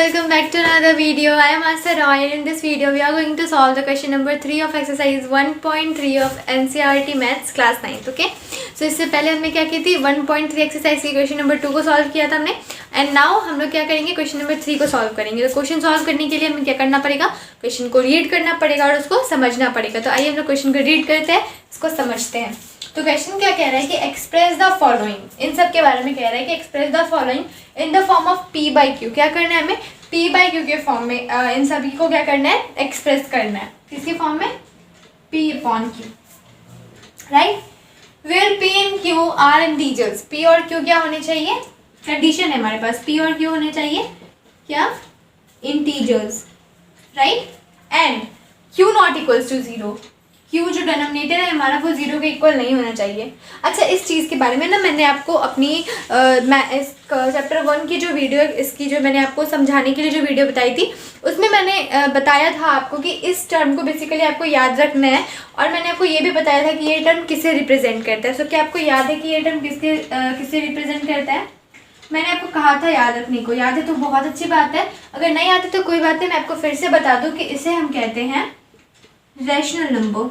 welcome back to another video. I am Master Roy and in this video we are going to solve the question number 3 of exercise 1.3 of NCERT Maths class 9th. Okay, so इससे पहले हमने क्या की थी 1.3 exercise की question number 2 को solve किया था हमने एंड नाउ हम लोग क्या करेंगे क्वेश्चन नंबर 3 को सॉल्व करेंगे. तो क्वेश्चन सॉल्व करने के लिए हमें क्या करना पड़ेगा, क्वेश्चन को रीड करना पड़ेगा और उसको समझना पड़ेगा. तो आइए हम लोग क्वेश्चन को रीड करते हैं, इसको समझते हैं. तो क्वेश्चन क्या कह रहा है कि एक्सप्रेस द फॉलोइंग, इन सब के बारे में कह रहा है कि express the following in the form of P by Q. क्या करना है हमें P बाई क्यू के फॉर्म में इन सभी को क्या करना है, एक्सप्रेस करना है. किसके फॉर्म में, P upon Q, right. Where P and Q are integers. P और Q क्या होने चाहिए, कंडीशन है हमारे पास, P और Q होने चाहिए क्या, integers, right. And Q not equals to 0. Q जो डिनोमिनेटर है हमारा वो 0 के इक्वल नहीं होना चाहिए. अच्छा, इस चीज़ के बारे में ना मैंने आपको अपनी इस चैप्टर 1 की जो वीडियो, इसकी जो मैंने आपको समझाने के लिए जो वीडियो बताई थी उसमें मैंने बताया था आपको कि इस टर्म को बेसिकली आपको याद रखना है. और मैंने आपको ये भी बताया था कि ये टर्म किसे रिप्रेजेंट करता है. सो क्या आपको याद है कि ये टर्म किसे रिप्रेजेंट करता है. मैंने आपको कहा था याद रखने को, याद है तो बहुत अच्छी बात है. अगर नहीं याद है तो कोई बात नहीं, मैं आपको फिर से बता दूँ कि इसे हम कहते हैं रैशनल नंबर.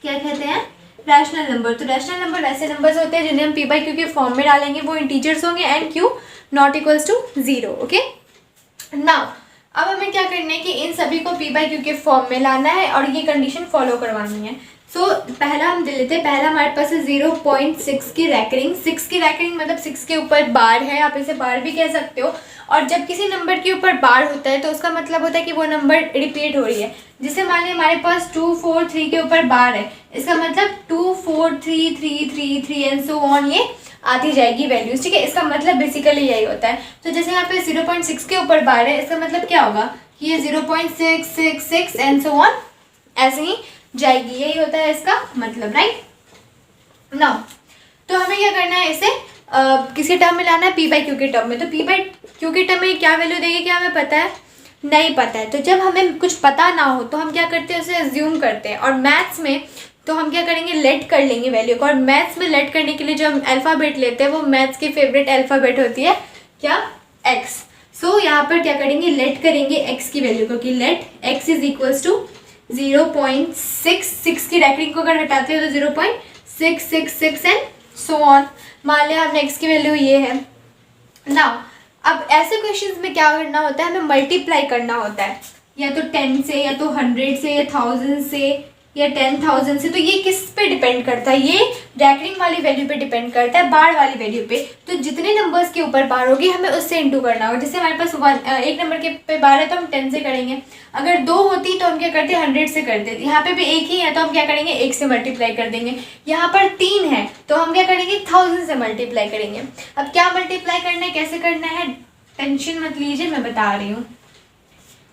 क्या कहते हैं, रैशनल नंबर. तो रैशनल नंबर ऐसे नंबर्स होते हैं जिन्हें हम P बाई क्यू के फॉर्म में डालेंगे, वो इंटीजर्स होंगे and Q not equals to 0. Okay, now अब हमें क्या करना है कि इन सभी को P बाई क्यू के फॉर्म में लाना है और ये कंडीशन फॉलो करवानी है. सो पहला हम दे लेते हैं. पहला हमारे पास है 0.6 की रैकरिंग. 6 की रैकरिंग मतलब 6 के ऊपर बार है, आप इसे बार भी कह सकते हो. और जब किसी नंबर के ऊपर बार होता है तो उसका मतलब होता है कि वो नंबर रिपीट हो रही है. जैसे मान लिया हमारे पास 2 4 3 के ऊपर बार है, इसका मतलब 2 4 3 3 3 3 एंड सो ऑन, ये आती जाएगी वैल्यूज. ठीक है, इसका मतलब बेसिकली यही होता है. तो जैसे यहाँ पे 0.6 के ऊपर बार है, इसका मतलब क्या होगा कि ये 0.666 एंड सो ऑन ऐसे ही जाएगी. यही होता है इसका मतलब, राइट. नाउ तो हमें क्या करना है, इसे किसी टर्म में लाना है, P बाई क्यू के टर्म में. तो P बाई क्यू के टर्म में क्या वैल्यू देगी, क्या हमें पता है, नहीं पता है. तो जब हमें कुछ पता ना हो तो हम क्या करते हैं, उसे एज्यूम करते हैं. और मैथ्स में तो हम क्या करेंगे, लेट कर लेंगे वैल्यू को. और मैथ्स में लेट करने के लिए जो हम अल्फ़ाबेट लेते हैं वो मैथ्स की फेवरेट अल्फ़ाबेट होती है क्या, x. सो यहाँ पर क्या करेंगे, लेट करेंगे x की वैल्यू को, कि let x is equals to 0.66 की रैकरिंग को अगर हटाते हैं तो 0.666 एंड सो ऑन. मान लिया हमने x की वैल्यू ये है. नाउ अब ऐसे क्वेश्चंस में क्या करना होता है, हमें मल्टीप्लाई करना होता है, या तो 10 से, या तो 100 से, या 1000 से, या 10,000 से. तो ये किस पे डिपेंड करता है, ये रैकरिंग वाली वैल्यू पे डिपेंड करता है, बार वाली वैल्यू पे. तो जितने नंबर्स के ऊपर बार होगी हमें उससे इंटू करना होगा. जैसे हमारे पास एक नंबर के पे बार है तो हम 10 से करेंगे. अगर 2 होती तो हम क्या करते, 100 से करते. यहाँ पे भी एक ही है तो हम क्या करेंगे, 1 से मल्टीप्लाई कर देंगे. यहाँ पर 3 है तो हम क्या करेंगे, 1000 से मल्टीप्लाई करेंगे. अब क्या मल्टीप्लाई करना है, कैसे करना है, टेंशन मत लीजिए, मैं बता रही हूँ.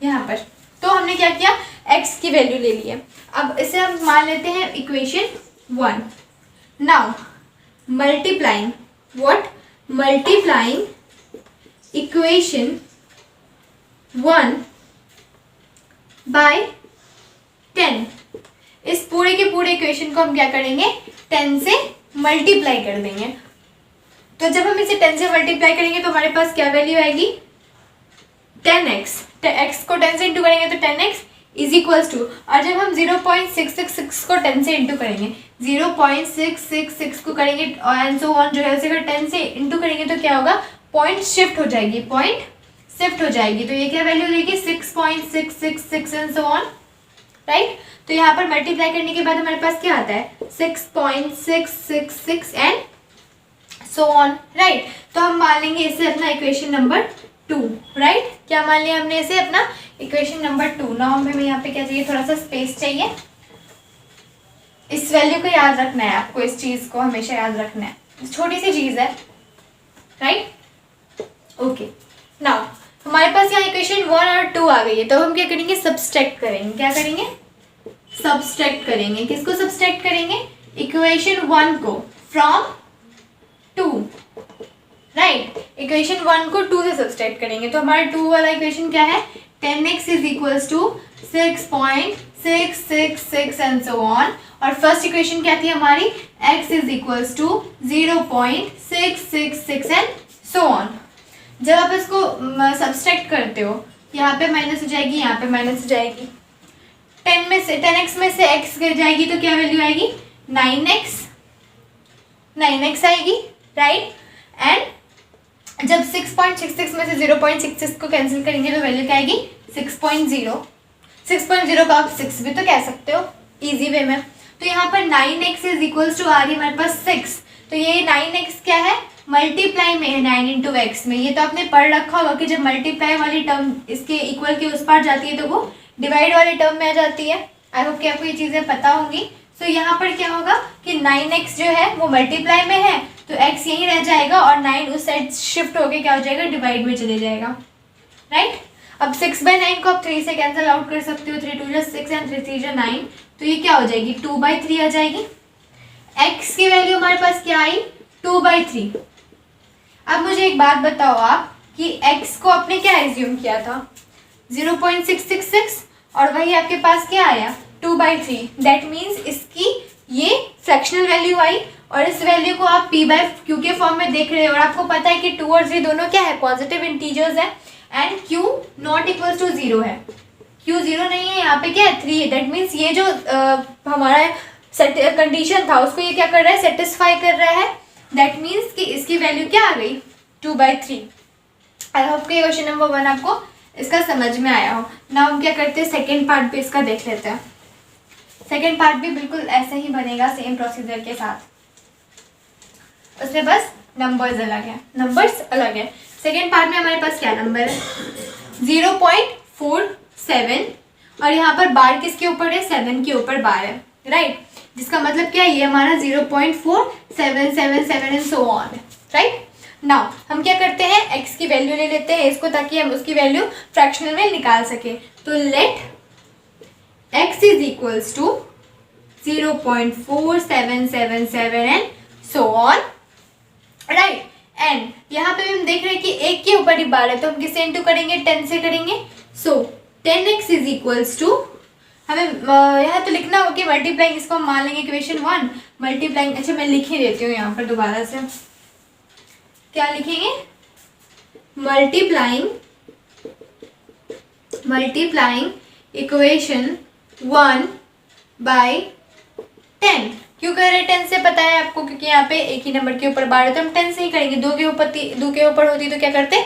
यहाँ पर तो हमने क्या किया, x की वैल्यू ले ली है. अब इसे हम मान लेते हैं equation 1. Now multiplying what, multiplying equation 1 by 10. इस पूरे के पूरे इक्वेशन को हम क्या करेंगे, 10 से मल्टीप्लाई कर देंगे. तो जब हम इसे 10 से मल्टीप्लाई करेंगे तो हमारे पास क्या वैल्यू आएगी, 10x. x को 10 से इंटू करेंगे तो 10x इज इक्वल्स टू, और जब हम 0.666 को 10 से इंटू करेंगे, 0.666 को करेंगे एंड सो ऑन जो है उसे अगर 10 से इंटू करेंगे तो क्या होगा, पॉइंट शिफ्ट हो जाएगी, पॉइंट शिफ्ट हो जाएगी. तो ये क्या वैल्यू देगी, 6.666 एंड सो ऑन, राइट. तो यहाँ पर मल्टीप्लाई करने के बाद हमारे पास क्या आता है, 6.666 एंड सो ऑन, राइट. तो हम मान लेंगे इसे अपना इक्वेशन नंबर 2, राइट. क्या मान लिया हमने इसे अपना इक्वेशन नंबर 2. नाउ हमें यहाँ पे क्या चाहिए, थोड़ा सा स्पेस चाहिए. इस वैल्यू को याद रखना है आपको, इस चीज को हमेशा याद रखना है, छोटी सी चीज है, राइट. ओके, नाउ हमारे पास यहाँ इक्वेशन 1 और 2 आ गई है. तो हम क्या करेंगे, सब्सट्रैक्ट करेंगे. क्या करेंगे, सब्सट्रैक्ट करेंगे. किसको सब्सट्रैक्ट करेंगे, इक्वेशन 1 को फ्रॉम 2, राइट. इक्वेशन 1 को 2 से सब्सट्रैक्ट करेंगे. तो हमारा 2 वाला इक्वेशन क्या है, 10x is equals to 6.666 and so on. और फर्स्ट इक्वेशन क्या थी हमारी, x is equals to 0.666 and so on. जब आप इसको सब्सट्रैक्ट करते हो, यहाँ पे माइनस हो जाएगी, यहाँ पे माइनस हो जाएगी। 10x में से x गिर जाएगी तो क्या वैल्यू आएगी, 9x आएगी, राइट। एंड जब 6.66 में से 0.66 को कैंसिल करेंगे तो वैल्यू क्या आएगी, 6.0। 6.0 का आप 6 भी तो कह सकते हो इजी वे में। तो यहाँ पर 9x इज इक्वल्स टू आ रही है हमारे पास 6, तो ये 9x क्या है, मल्टीप्लाई में है 9 इंटू एक्स में। ये तो आपने पढ़ रखा होगा कि जब मल्टीप्लाई वाली टर्म इसके इक्वल के उस पार जाती है तो वो डिवाइड वाली टर्म में आ जाती है। आई होप कि आपको ये चीज़ें पता होंगी। सो यहाँ पर क्या होगा कि 9x जो है वो मल्टीप्लाई में है तो x यहीं रह जाएगा और 9 उस साइड शिफ्ट होके क्या हो जाएगा, डिवाइड में चले जाएगा, राइट। अब 6/9 को आप 3 से कैंसिल आउट कर सकते हो, 3 2 जा 6 एंड 3 3 जा 9, तो ये क्या हो जाएगी, 2/3 आ जाएगी। x की वैल्यू हमारे पास क्या आई, 2/3। अब मुझे एक बात बताओ आप कि x को आपने क्या एज्यूम किया था, 0.666 और वही आपके पास क्या आया, 2/3। दैट मीन्स इसकी ये फ्रैक्शनल वैल्यू आई और इस वैल्यू को आप p/q के फॉर्म में देख रहे हो और आपको पता है कि 2 और 3 दोनों क्या है, पॉजिटिव इंटीजर्स है and q not equals to 0 है। q 0 नहीं है, यहाँ पे क्या है, 3 है। दैट मीन्स ये जो हमारा कंडीशन था उसको ये क्या कर रहा है, सेटिस्फाई कर रहा है। दैट मीन्स कि इसकी वैल्यू क्या आ गई, 2/3। आई होप कि क्वेश्चन नंबर 1 आपको इसका समझ में आया हो ना। हम क्या करते हैं, सेकेंड पार्ट भी इसका देख लेते हैं। सेकेंड पार्ट भी बिल्कुल ऐसे ही बनेगा, सेम प्रोसीजर के साथ, उसमें बस नंबर्स अलग है। सेकेंड पार्ट में हमारे पास क्या नंबर है, 0.47 और यहाँ पर बार किसके ऊपर है, 7 के ऊपर बार है, राइट। जिसका मतलब क्या है, ये हमारा 0.4777 and so on, right. Now हम क्या करते हैं, x की वैल्यू ले लेते हैं इसको ताकि हम उसकी वैल्यू फ्रैक्शनल में निकाल सके। तो let x is equals to 0.4777 and so on, right. And यहाँ पे हम देख रहे हैं कि एक के ऊपर ही बार है तो हम किससे इंटू करेंगे, 10 से करेंगे। सो 10x इज इक्वल्स टू, हमें यहाँ तो लिखना होगा कि मल्टीप्लाइंग, इसको हम मान लेंगे इक्वेशन 1 मल्टीप्लाइंग। अच्छा मैं लिख ही देती हूँ यहाँ पर दोबारा से, क्या लिखेंगे, मल्टीप्लाइंग इक्वेशन 1 बाय 10। क्यों कर रहे हैं 10 से, पता है आपको, क्योंकि यहाँ पे एक ही नंबर के ऊपर बार है तो हम 10 से ही करेंगे। 2 के ऊपर होती तो क्या करते,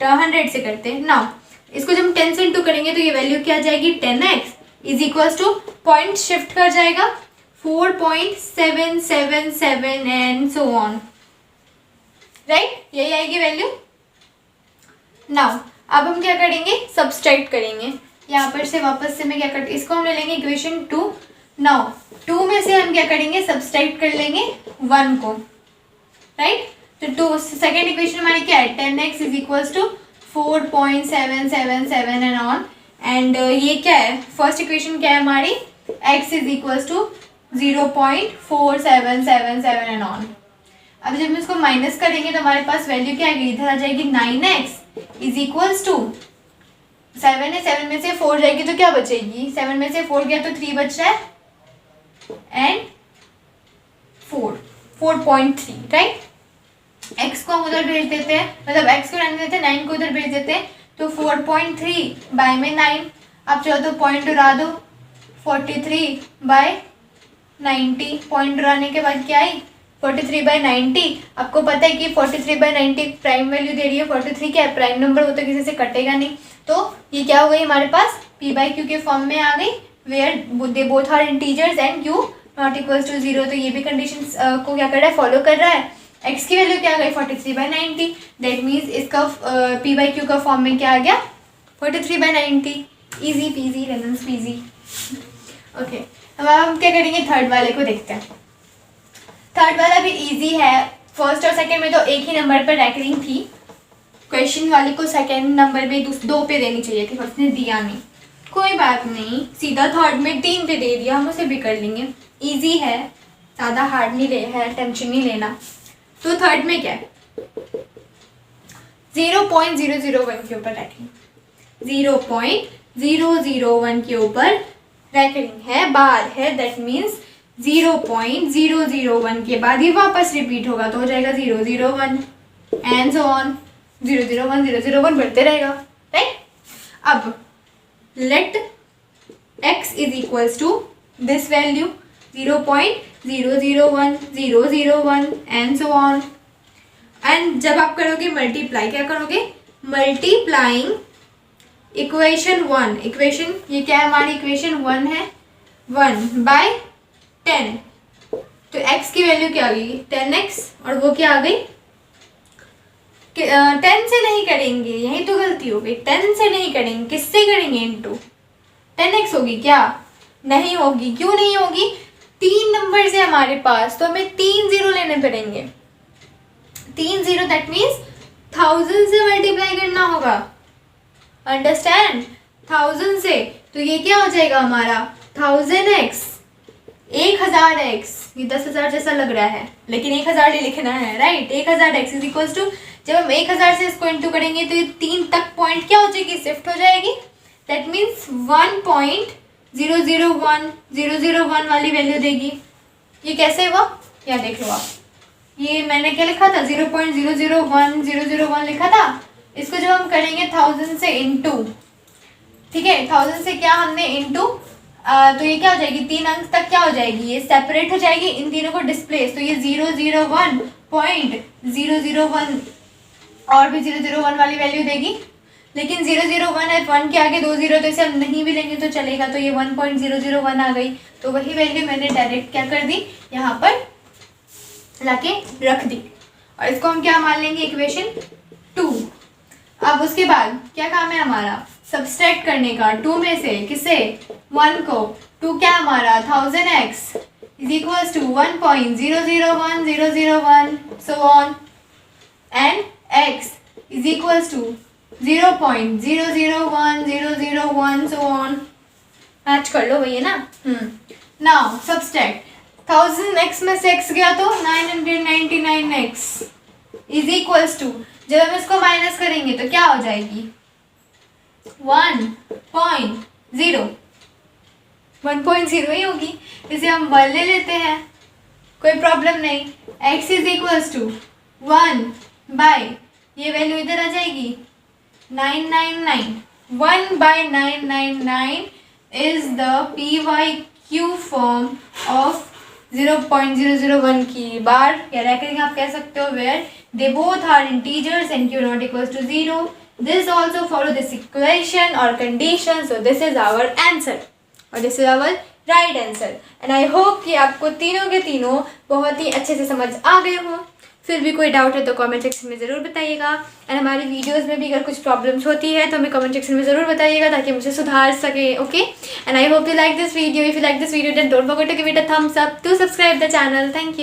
100 से करते। नाउ इसको जब हम 10 से इंटू करेंगे तो ये वैल्यू क्या आ जाएगी, 10x is equals to, point shift कर जाएगा 4.777 एंड सो ऑन, राइट। यही आएगी वैल्यू। नाउ अब हम क्या करेंगे, सब्सट्रैक्ट करेंगे। यहाँ पर से वापस से मैं क्या करती, इसको हम ले लेंगे इक्वेशन 2। नाउ 2 में से हम क्या करेंगे, सब्सट्रैक्ट कर लेंगे 1 को, राइट। तो 2 सेकेंड इक्वेशन हमारी क्या है, 10x is equals to 4.777 and on. And ये क्या है, फर्स्ट इक्वेशन क्या है हमारी, x is equals to 0.4777 and on. अब जब हम इसको माइनस करेंगे तो हमारे पास वैल्यू क्या आएगी, इधर आ जाएगी 9x इज इक्वल्स टू 7 है, 7 में से 4 जाएगी तो क्या बचेगी, 7 में से 4 गया तो 3 बच रहा है एंड 4.3, राइट। x को हम उधर भेज देते हैं, मतलब x को रहने देते हैं, 9 को उधर भेज देते हैं तो 4.3 बाय में 9, आप चाहो तो पॉइंट उड़ा दो, 43/90, पॉइंट उड़ाने के बाद क्या आई, 43/90। आपको पता है कि 43/90 प्राइम वैल्यू दे रही है, 43 क्या है, प्राइम नंबर, वो तो किसी से कटेगा नहीं। तो ये क्या हो गई हमारे पास, p/q के फॉर्म में आ गई, where they both are integers and q not equals to 0। तो ये भी कंडीशन को क्या कर रहा है, फॉलो कर रहा है। x की वैल्यू क्या आ गई, 43/90। दैट मीन्स इसका p/q का फॉर्म में क्या आ गया, 43/90। Easy peasy lemon squeezy. Okay, अब हम क्या करेंगे, थर्ड वाले को देखते हैं। थर्ड वाला भी इजी है, फर्स्ट और सेकंड में तो एक ही नंबर पर रैंकिंग थी। क्वेश्चन वाले को सेकंड नंबर में 2 पे देनी चाहिए थी, उसने दिया नहीं, कोई बात नहीं, सीधा थर्ड में 3 पे दे दिया, हम उसे भी कर लेंगे। इजी है, ज़्यादा हार्ड नहीं है, टेंशन नहीं लेना। तो थर्ड में क्या है, 0.001 के ऊपर रैंकिंग, 0.001 के ऊपर रैंकिंग है, बार है। दैट मीन्स 0.001 के बाद ये वापस रिपीट होगा तो हो जाएगा 001 एंड सो ऑन, 0 0 1 0 0 1 बढ़ते रहेगा, राइट। अब let x is equals to this value 0.001 001 and so on. And जब आप करोगे मल्टीप्लाई, क्या करोगे, मल्टीप्लाइंग इक्वेशन 1, इक्वेशन ये क्या है हमारी इक्वेशन 1 है, 1/10, तो x की वैल्यू क्या आ गई 10x, और वो क्या आ गई 10 से नहीं करेंगे, यही तो गलती हो गई, 10 से नहीं करेंगे, किससे करेंगे, इनटू 10x होगी क्या, नहीं होगी, क्यों नहीं होगी, 3 नंबर है हमारे पास तो हमें 3 जीरो लेने पड़ेंगे, 3 जीरो, दैट मीन्स 1000 से मल्टीप्लाई करना होगा, अंडरस्टैंड, 1000 से, तो ये क्या हो जाएगा हमारा 1000x, 1000x, ये 10,000 जैसा लग रहा है लेकिन 1000 ही लिखना है, right. 1000x is equals to, जब हम 1000 से इसको इंटू करेंगे तो ये 3 तक पॉइंट क्या हो जाएगी, शिफ्ट हो जाएगी, दैट मीन्स 1.001001 वाली वैल्यू देगी। ये कैसे हुआ, क्या देख लो आप, ये मैंने क्या लिखा था 0.001001 लिखा था, इसको जब हम करेंगे 1000 से इंटू, ठीक है, 1000 से क्या हमने इंटू, तो ये क्या हो जाएगी 3 अंक तक क्या हो जाएगी, ये सेपरेट हो जाएगी, इन तीनों को डिस्प्लेस, तो ये 001.001 और भी 001 वाली वैल्यू देगी, लेकिन 001 है, 1 के आगे 2 जीरो, तो इसे हम नहीं भी लेंगे तो चलेगा, तो ये 1.001 आ गई, तो वही वैल्यू मैंने डायरेक्ट क्या कर दी, यहाँ पर लाके रख दी, और इसको हम क्या मान लेंगे इक्वेशन 2। अब उसके बाद क्या काम है हमारा, सब्सट्रैक्ट करने का 2 में से किसे, 1 को, 2 क्या हमारा 1000x is equals to 1.001001 so on, and x is equals to 0.001001 so on, match कर लो भैया ना। नाउ सब्सट्रैक्ट, 1000x में से x गया तो 999x इज इक्वल्स टू, जब हम इसको माइनस करेंगे तो क्या हो जाएगी 1.0 ही होगी, इसे हम 1 ले लेते हैं, कोई प्रॉब्लम नहीं, x is equals to 1 by, ये वैल्यू इधर आ जाएगी 999, 1/999 is the PYQ form of 0.001 की बार या रैकेटिंग आप कह सकते हो, where they both are integers and q not equals to 0, this also follow this equation और condition, so this is our answer और this is our right answer. And I hope कि आपको तीनों के तीनों बहुत ही अच्छे से समझ आ गए हों। फिर भी कोई डाउट है तो कमेंट सेक्शन में ज़रूर बताइएगा, एंड हमारी वीडियोस में भी अगर कुछ प्रॉब्लम्स होती है तो हमें कमेंट सेक्शन में ज़रूर बताइएगा ताकि मुझे सुधार सके, okay. And I hope you like this video, if you like this video then don't forget to give it a thumbs up, to subscribe the channel, thank you.